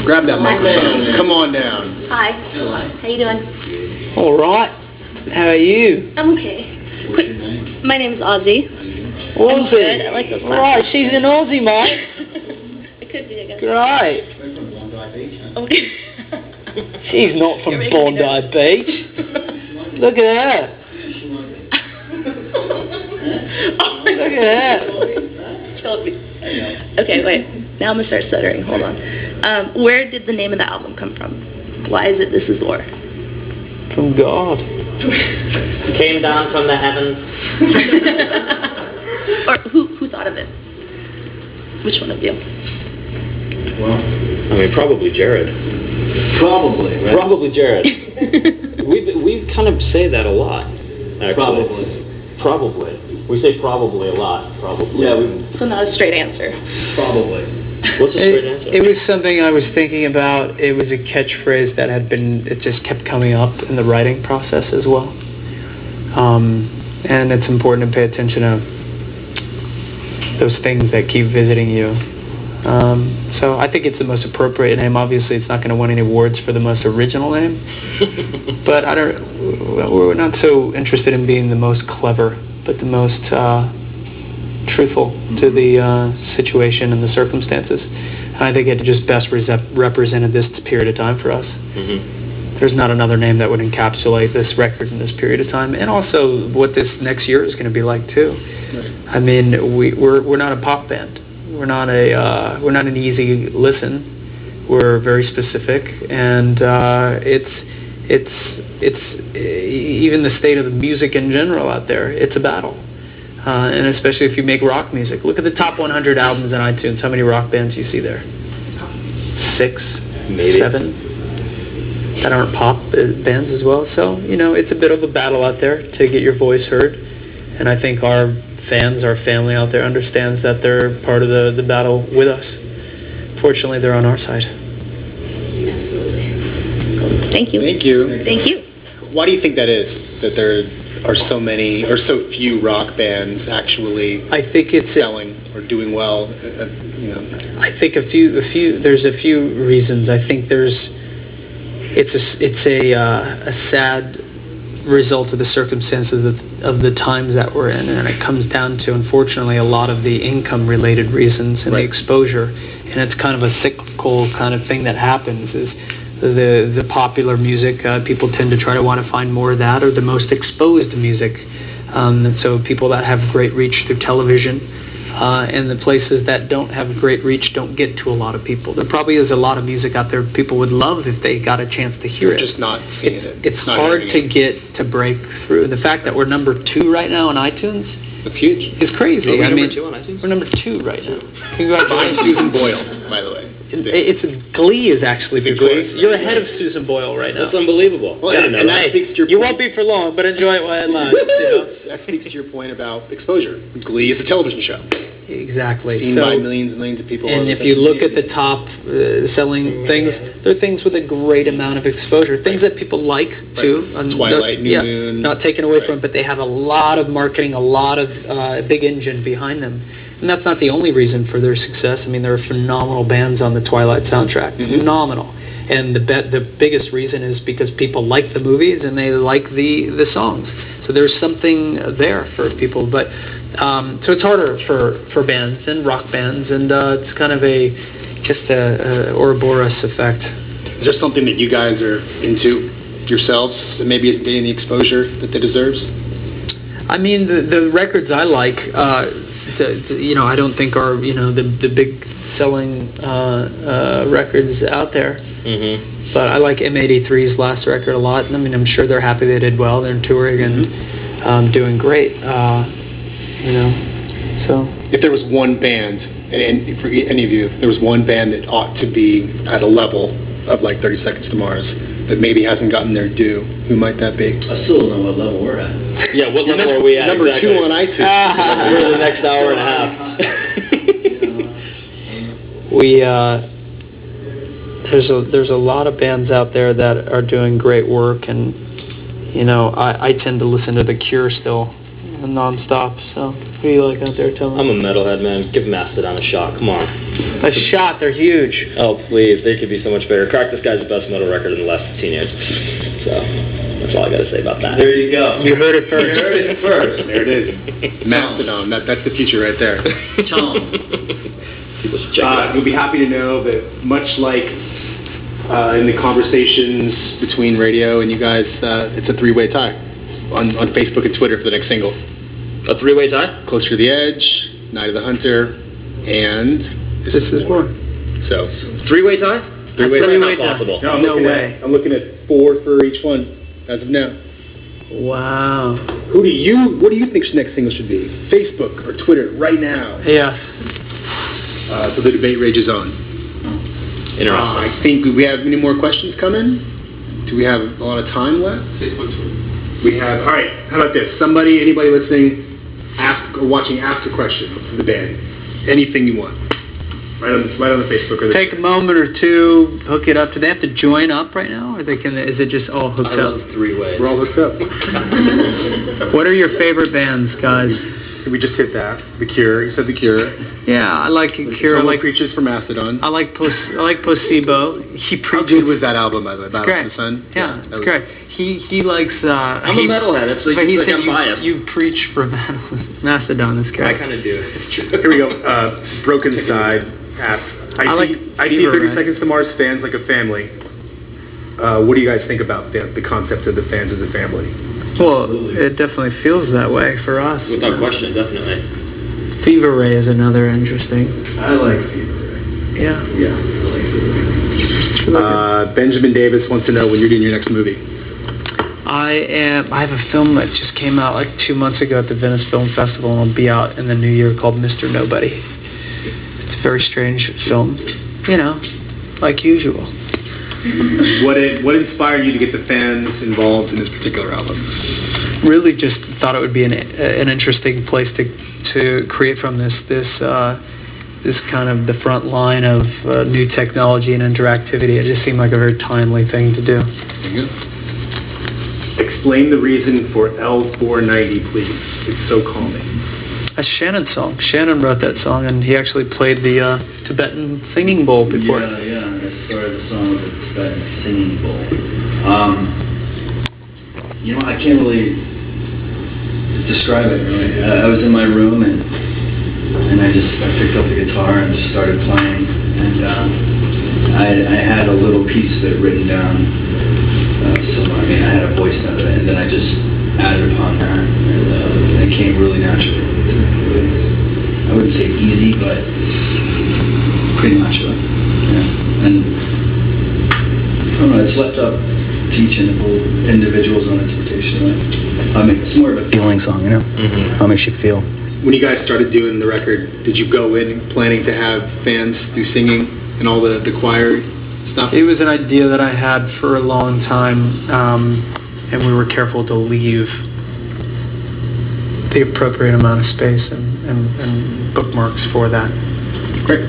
Grab that microphone. Come on down. Hi. How you doing? All right. How are you? I'm okay. What's your name? My name is Ozzy. Aussie. Good. I like those glasses. Right, she's an Aussie, mate. It could be, I guess. Great. Okay. She's not from Bondi Beach. Look at her. Look at her. Killed me. Okay, wait. Now I'm going to start stuttering. Hold on. Where did the name of the album come from? Why is it This Is War? From God. Came down from the heavens. Or who thought of it? Which one of you? Well, I mean, probably Jared. Probably, right? Probably Jared. we kind of say that a lot, actually. Probably. We say probably a lot, probably. Yeah. So not a straight answer. Probably. What's a straight answer? It was something I was thinking about. It was a catchphrase that it just kept coming up in the writing process as well. And it's important to pay attention to those things that keep visiting you. So I think it's the most appropriate name. Obviously, it's not going to win any awards for the most original name. But we're not so interested in being the most clever, but the most truthful to the situation and the circumstances. And I think it just best represented this period of time for us. Mm-hmm. There's not another name that would encapsulate this record in this period of time, and also what this next year is going to be like too. Right. I mean, we're not a pop band. We're not an easy listen. We're very specific, and it's even the state of the music in general out there. It's a battle, and especially if you make rock music. Look at the top 100 albums on iTunes. How many rock bands you see there? 6, maybe 7 that aren't pop bands as well. So it's a bit of a battle out there to get your voice heard, and I think our fans, our family out there understands that they're part of the battle with us. Fortunately, they're on our side. Thank you. Thank you. Thank you. Why do you think that is? That there are so many or so few rock bands actually selling or doing well? I think there's a few reasons. I think it's a sad result of the circumstances of the times that we're in, and it comes down to, unfortunately, a lot of the income related reasons and the exposure, and it's kind of a cyclical kind of thing that happens. Is the popular music, people tend to try to want to find more of that, or the most exposed music, and so people that have great reach through television, and the places that don't have great reach don't get to a lot of people. There probably is a lot of music out there people would love if they got a chance to hear it. Just not seeing it. It's hard to get to break through. The fact that we're number 2 right now on iTunes, it's huge. It's crazy. Are we number 2 on iTunes? We're number 2 right now. Behind Susan Boyle, by the way. Glee is actually the Glee. You're ahead of Susan Boyle right now. That's unbelievable. Well, and that speaks to your point. You won't be for long, but enjoy it while it lasts. That speaks to your point about exposure. Glee is a television show. Exactly. Seen by millions and millions of people. And if you look at the top selling things, they're things with a great amount of exposure. Things that people like, too. Twilight, New Moon. Not taken away from it, but they have a lot of marketing, a lot of big engine behind them. And that's not the only reason for their success. I mean, there are phenomenal bands on the Twilight soundtrack. Mm-hmm. Phenomenal. And the biggest reason is because people like the movies and they like the songs. So there's something there for people. But so it's harder for bands and rock bands, and it's kind of just a Ouroboros effect. Is there something that you guys are into yourselves that maybe isn't getting the exposure that it deserves? I mean, the records I like, I don't think are the big selling records out there. Mm-hmm. But I like M83's last record a lot. I mean, I'm sure they're happy they did well. They're touring and doing great. So if there was one band, and for any of you, if there was one band that ought to be at a level of like 30 Seconds to Mars that maybe hasn't gotten their due, who might that be? I still don't know what level we're at. Yeah, what level are we at? Number 2 on iTunes. We're in the next hour and a half. There's a lot of bands out there that are doing great work, and I tend to listen to The Cure still. non-stop. So, what do you like out there, Tony? I'm a metalhead, man. Give Mastodon a shot. Come on. A shot. They're huge. Oh, please. They could be so much better. Crack This Guy's the best metal record in the last 15 years. So, that's all I got to say about that. There you go. You heard it first. You heard it first. There it is. Mastodon. That's the future right there. Tom. People should check it out. You'll be happy to know that much like in the conversations between radio and you guys, it's a three-way tie on Facebook and Twitter for the next single. A three-way tie? Closer to the Edge, Night of the Hunter, and This Is War. So, Three-way tie? three-way tie. Not possible. No way. I'm looking at 4 for each one as of now. Wow. What do you think next single should be? Facebook or Twitter right now? Yeah. So the debate rages on. Interesting. I think we have many more questions coming. Do we have a lot of time left? Facebook, Twitter. We have. All right. How about this? Anybody listening, ask or watching, ask a question for the band. Anything you want. Right on the Facebook or the. Take a moment or two, hook it up. Do they have to join up right now, or is it just all hooked I up? love three-way. We're all hooked up. What are your favorite bands, guys? We just hit that. The Cure. You said The Cure. Yeah, I like Cure. I like Creatures for Mastodon. I like Placebo. He How preaches. good was that album, by the way? Battle Great. of the Sun? Yeah, that was great. He likes. I'm a metalhead. It's like, But he like said I'm biased. you preach for Mastodon. That's I great. kind of do. It's true. Here we go. Broken Side asks, I see Fever 30 Ray. Seconds to Mars fans like a family. What do you guys think about the concept of the fans as a family? Well, it definitely feels that way for us. Without question, definitely. Fever Ray is another interesting. I like Fever Ray. Yeah. Yeah, I like Fever Ray. Benjamin Davis wants to know when you're doing your next movie. I have a film that just came out like 2 months ago at the Venice Film Festival, and it'll be out in the new year, called Mr. Nobody. It's a very strange film, like usual. What inspired you to get the fans involved in this particular album? Really, just thought it would be an interesting place to create from this kind of the front line of new technology and interactivity. It just seemed like a very timely thing to do. There you go. Explain the reason for L490, please. It's so calming. A Shannon song. Shannon wrote that song, and he actually played the Tibetan singing bowl before. Yeah, I started the song with the Tibetan singing bowl. I can't really describe it, really. I was in my room, and I picked up the guitar and just started playing, and I had a little piece of it written down somewhere. I had a voice note of it, and then I just added upon that, and it came really naturally. I wouldn't say easy, but pretty naturally. Yeah. And I don't know, it's left up to each individual's own interpretation. It's more of a feeling song, Mm-hmm. How it makes you feel. When you guys started doing the record, did you go in planning to have fans do singing and all the choir stuff? It was an idea that I had for a long time, and we were careful to leave the appropriate amount of space and bookmarks for that. Great.